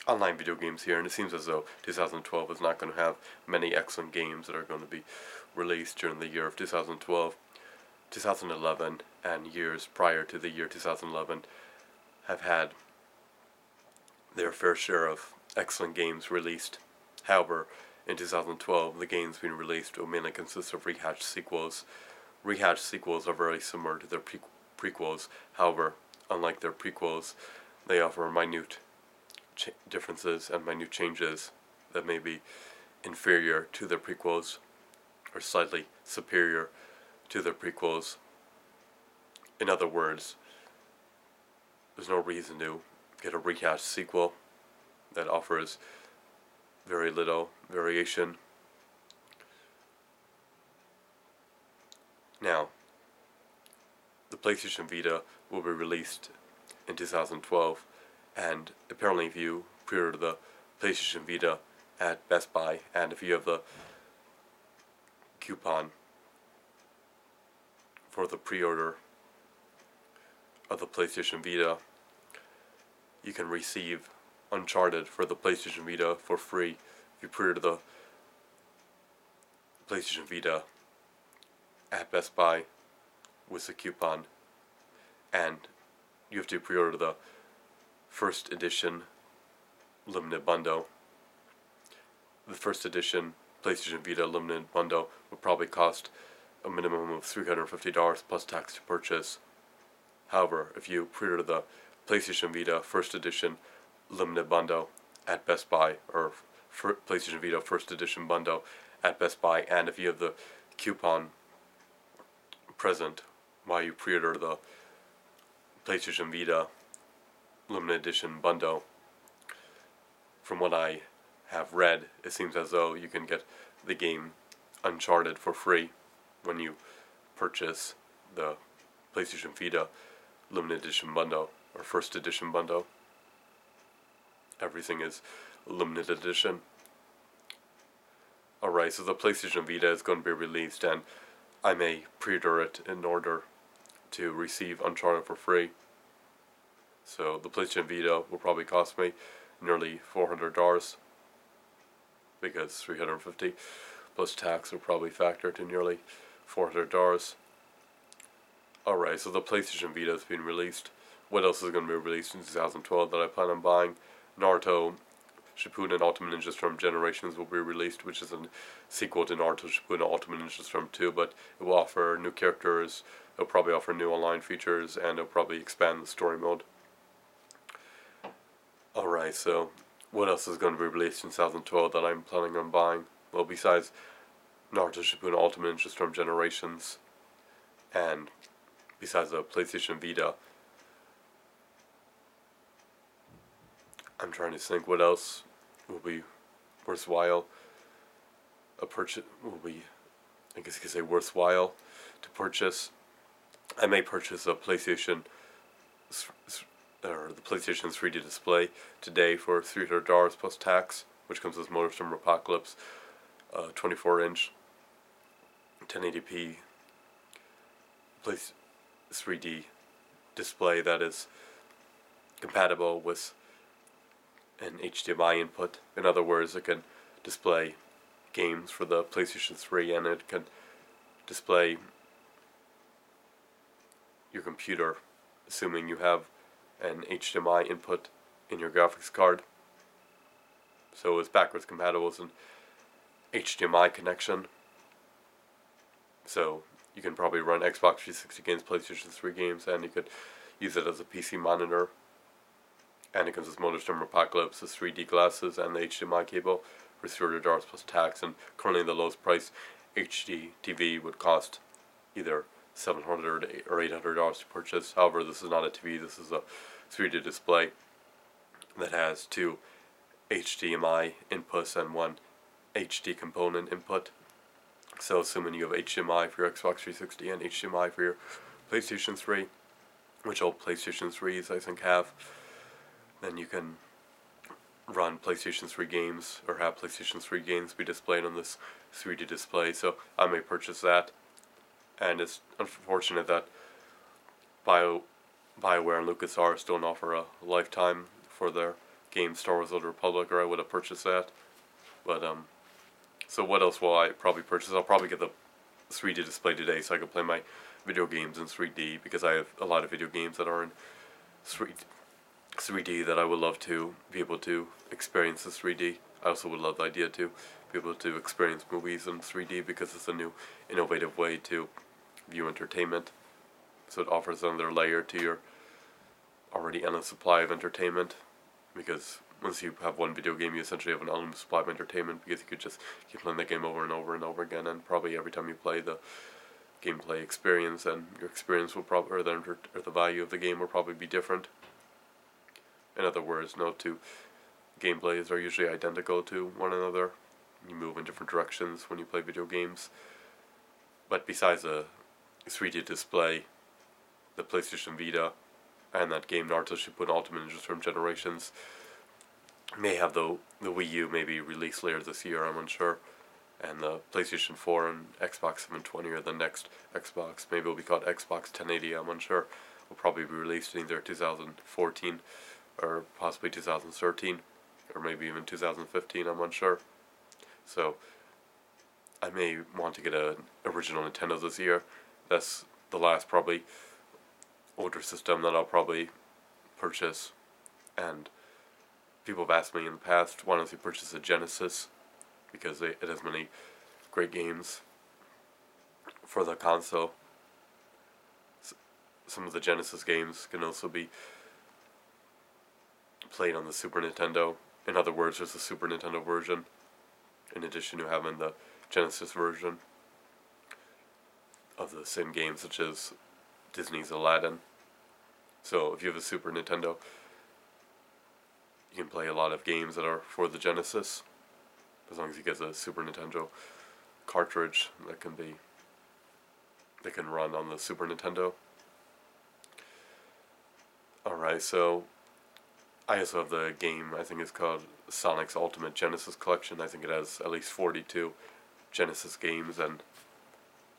Online Video Games here, and it seems as though 2012 is not going to have many excellent games that are going to be released during the year of 2012. 2011 and years prior to the year 2011 have had their fair share of excellent games released. However, in 2012, the games being released will mainly consist of rehashed sequels. Rehashed sequels are very similar to their prequels. However, unlike their prequels, they offer minute differences and minute changes that may be inferior to their prequels or slightly superior to their prequels. In other words, there's no reason to get a rehashed sequel that offers very little variation. Now, the PlayStation Vita will be released in 2012, and apparently if you pre-order the PlayStation Vita at Best Buy, and if you have the coupon for the pre-order of the PlayStation Vita, you can receive Uncharted for the PlayStation Vita for free if you pre-order the PlayStation Vita at Best Buy with the coupon, and you have to pre-order the first edition limited bundle. The first edition PlayStation Vita limited bundle would probably cost a minimum of $350 plus tax to purchase. However, if you pre-order the PlayStation Vita first edition limited bundle at Best Buy, or PlayStation Vita first edition bundle at Best Buy, and if you have the coupon present while you pre-order the PlayStation Vita limited edition bundle, from what I have read, it seems as though you can get the game Uncharted for free when you purchase the PlayStation Vita limited edition bundle or first edition bundle. Everything is limited edition. Alright, so the PlayStation Vita is going to be released, and I may pre-order it in order to receive Uncharted for free. So the PlayStation Vita will probably cost me nearly $400, because $350 plus tax will probably factor to nearly $400. Alright, so the PlayStation Vita is being released. What else is going to be released in 2012 that I plan on buying? Naruto Shippuden Ultimate Ninja Storm Generations will be released, which is a sequel to Naruto Shippuden Ultimate Ninja Storm 2, but it will offer new characters, it'll probably offer new online features, and it'll probably expand the story mode. Alright, so what else is going to be released in 2012 that I'm planning on buying? Well, besides Naruto Shippuden Ultimate Ninja Storm Generations, and besides the PlayStation Vita, I'm trying to think what else will be worthwhile. A purchase will be, I guess you could say, worthwhile to purchase. I may purchase a PlayStation, or the PlayStation 3D display today for $300 plus tax, which comes with MotorStorm Apocalypse, 24-inch 1080p 3D display that is compatible with an HDMI input. In other words, it can display games for the PlayStation 3, and it can display your computer, assuming you have an HDMI input in your graphics card. So it's backwards compatible with an HDMI connection. So you can probably run Xbox 360 games, PlayStation 3 games, and you could use it as a PC monitor. And it comes with MotorStorm Apocalypse, the 3D glasses, and the HDMI cable for $300 plus tax. And currently the lowest price HD TV would cost either $700 or $800 to purchase. However, this is not a TV, this is a 3D display that has two HDMI inputs and one HD component input. So assuming you have HDMI for your Xbox 360 and HDMI for your PlayStation 3, which all PlayStation 3s I think have, then you can run PlayStation 3 games, or have PlayStation 3 games be displayed on this 3D display. So I may purchase that. And it's unfortunate that BioWare and LucasArts don't offer a lifetime for their game Star Wars: Old Republic, or I would have purchased that. But so what else will I probably purchase? I'll probably get the 3D display today so I can play my video games in 3D, because I have a lot of video games that are in 3D that I would love to be able to experience in 3D. I also would love the idea to be able to experience movies in 3D, because it's a new innovative way to view entertainment. So it offers another layer to your already endless supply of entertainment, because once you have one video game, you essentially have an unlimited supply of entertainment, because you could just keep playing the game over and over and over again, and probably every time you play, the gameplay experience and your experience will probably, or the value of the game will probably be different. In other words, no two gameplays are usually identical to one another. You move in different directions when you play video games. But besides a 3D display, the PlayStation Vita and that game Naruto Shippuden Ultimate Ninja Storm Generations may have the Wii U maybe released later this year, I'm unsure. And the PlayStation 4 and Xbox 720 or the next Xbox, maybe it'll be called Xbox 1080, I'm unsure, will probably be released in either 2014 or possibly 2013, or maybe even 2015, I'm unsure. So I may want to get an original Nintendo this year. That's the last probably older system that I'll probably purchase. And people have asked me in the past, why don't you purchase a Genesis, because it has many great games for the console. Some of the Genesis games can also be played on the Super Nintendo. In other words, there's a Super Nintendo version, in addition to having the Genesis version of the same game, such as Disney's Aladdin. So if you have a Super Nintendo, you can play a lot of games that are for the Genesis, as long as you get a Super Nintendo cartridge that can run on the Super Nintendo. Alright, so I also have the game, I think it's called Sonic's Ultimate Genesis Collection. I think it has at least 42 Genesis games, and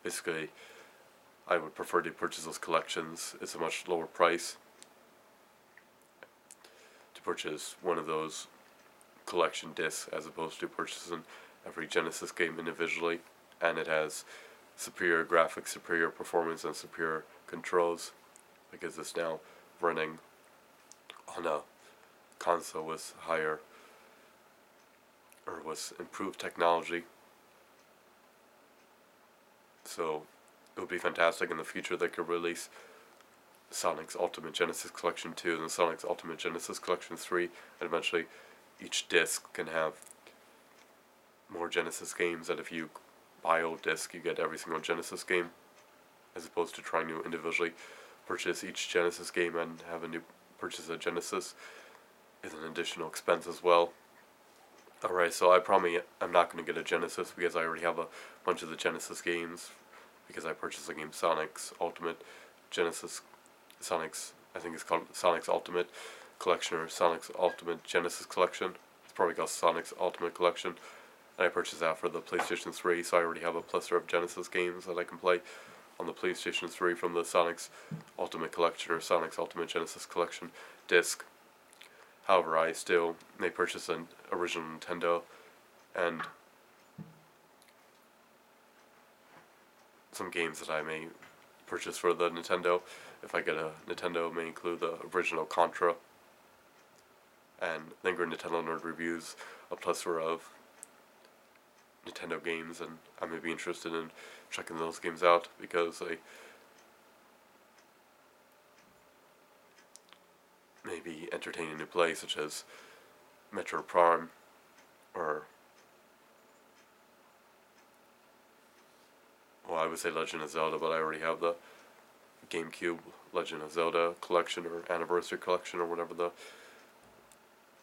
basically I would prefer to purchase those collections. It's a much lower price to purchase one of those collection discs as opposed to purchasing every Genesis game individually, and it has superior graphics, superior performance, and superior controls, because it's now running on a console with improved technology. So it would be fantastic in the future they could release Sonic's Ultimate Genesis Collection 2 and the Sonic's Ultimate Genesis Collection 3, and eventually each disc can have more Genesis games, that if you buy a disc you get every single Genesis game, as opposed to trying to individually purchase each Genesis game and have a new purchase a Genesis is an additional expense as well. Alright, so I'm not going to get a Genesis, because I already have a bunch of the Genesis games, because I purchased the game Sonic's Ultimate Genesis, I think it's called Sonic's Ultimate Collection, or Sonic's Ultimate Genesis Collection. It's probably called Sonic's Ultimate Collection. And I purchased that for the PlayStation 3, so I already have a plethora of Genesis games that I can play on the PlayStation 3 from the Sonic's Ultimate Collection or Sonic's Ultimate Genesis Collection disc. However, I still may purchase an original Nintendo, and some games that I may purchase for the Nintendo, if I get a Nintendo, may include the original Contra, and Angry Nintendo Nerd reviews a plethora of Nintendo games, and I may be interested in checking those games out, because they may be entertaining to play, such as Metro Prime, or, well, I would say Legend of Zelda, but I already have the GameCube Legend of Zelda collection, or Anniversary Collection, or whatever the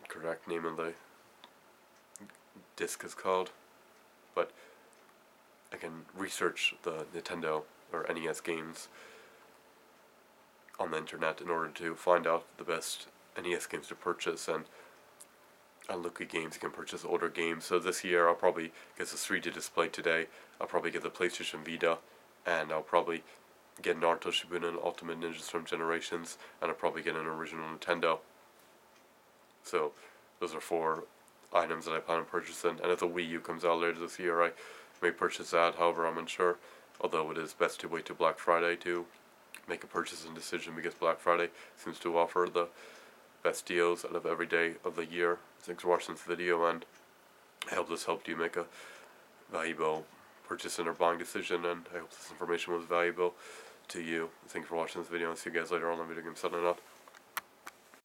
correct name of the disc is called. But I can research the Nintendo or NES games on the internet in order to find out the best NES games to purchase, and on Lucky Games you can purchase older games. So this year I'll probably get the 3D display today, I'll probably get the PlayStation Vita, and I'll probably get Naruto Shippuden Ultimate Ninja Storm Generations, and I'll probably get an original Nintendo. So those are 4 items that I plan on purchasing. And if the Wii U comes out later this year, I may purchase that. However, I'm unsure. Although it is best to wait till Black Friday to make a purchasing decision, because Black Friday seems to offer the best deals out of every day of the year. Thanks for watching this video, and I hope this helped you make a valuable purchasing or buying decision, and I hope this information was valuable to you. Thank you for watching this video, and see you guys later on video games. Signing out.